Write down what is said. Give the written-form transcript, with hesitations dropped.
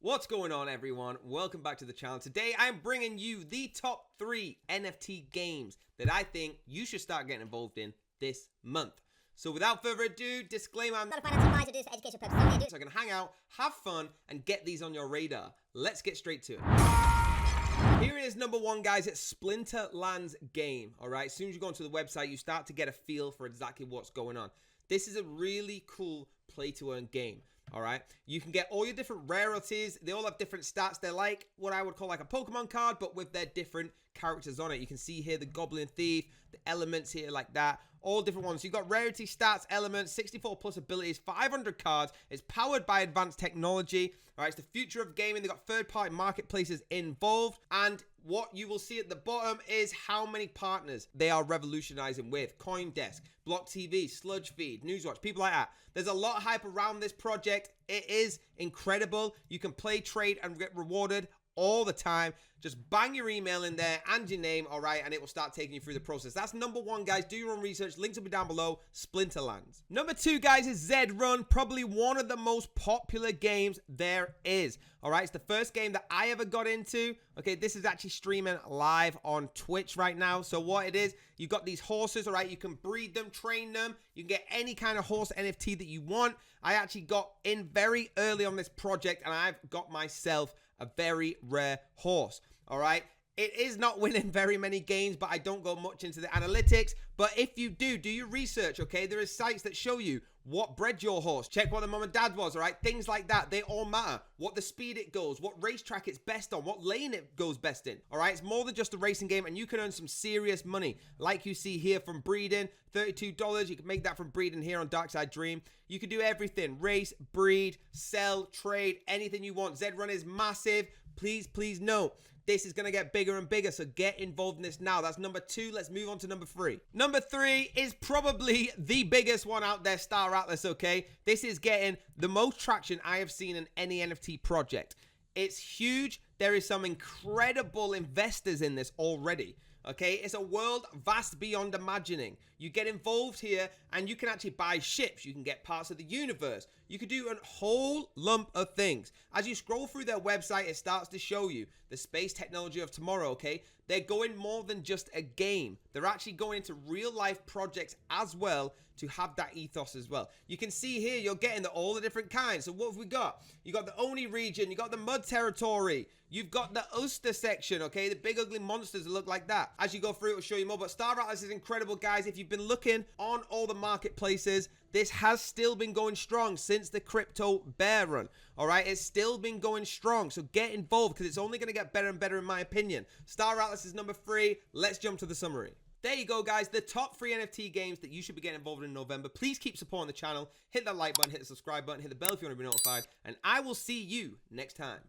What's going on, everyone? Welcome back to the channel. Today I'm bringing you the top 3 NFT games that I think you should start getting involved in this month. So without further ado, disclaimer, I'm not a financial advisor, this is education purposes only. So I can hang out, have fun, and get these on your radar. Let's get straight to it. Here it is, number 1, guys. It's Splinterland's game. All right, as soon as you go onto the website, you start to get a feel for exactly what's going on. This is a really cool play-to-earn game. All right, you can get all your different rarities. They all have different stats. They're like what I would call like a Pokemon card, but with their different characters on it. You can see here the Goblin Thief, the elements here like that, all different ones. So you've got rarity, stats, elements, 64 plus abilities, 500 cards. It's powered by advanced technology. All right, it's the future of gaming. They've got third-party marketplaces involved, and what you will see at the bottom is how many partners they are revolutionizing with. CoinDesk, Block TV, Sludge Feed, Newswatch, people like that. There's a lot of hype around this project. It is incredible. You can play, trade, and get rewarded all the time. Just bang your email in there and your name, all right, and it will start taking you through the process. That's number 1, guys. Do your own research. Links will be down below. Splinterlands. Number 2, guys, is Zed-Run. Probably one of the most popular games there is. All right, it's the first game that I ever got into. Okay, this is actually streaming live on Twitch right now. So what it is, you've got these horses, all right? You can breed them, train them. You can get any kind of horse NFT that you want. I actually got in very early on this project, and I've got myself a very rare horse. All right, it is not winning very many games, but I don't go much into the analytics. But if you do your research, okay, there is sites that show you what bred your horse, check what the mom and dad was, all right, things like that. They all matter. What the speed it goes, what racetrack it's best on, what lane it goes best in. All right, it's more than just a racing game, and you can earn some serious money, like you see here from breeding. $32. You can make that from breeding here on Darkside Dream. You can do everything: race, breed, sell, trade, anything you want. Zed-Run is massive. Please note, this is going to get bigger and bigger, so get involved in this now. That's number 2. Let's move on to number 3. Number 3 is probably the biggest one out there, Star Atlas, okay? This is getting the most traction I have seen in any NFT project. It's huge. There is some incredible investors in this already. Okay, it's a world vast beyond imagining. You get involved here and you can actually buy ships. You can get parts of the universe. You can do a whole lump of things. As you scroll through their website, it starts to show you the space technology of tomorrow, okay? They're going more than just a game. They're actually going into real life projects as well to have that ethos as well. You can see here, you're getting all the different kinds. So what have we got? You got the Oni region, you got the Mud Territory, you've got the Oyster section, okay? The big ugly monsters that look like that. As you go through, it will show you more, but Star Atlas is incredible, guys. If you've been looking on all the marketplaces, this has still been going strong since the crypto bear run, all right? It's still been going strong, so get involved because it's only going to get better and better in my opinion. Star Atlas is number 3. Let's jump to the summary. There you go, guys. The top 3 NFT games that you should be getting involved in November. Please keep supporting the channel. Hit that like button, hit the subscribe button, hit the bell if you want to be notified, and I will see you next time.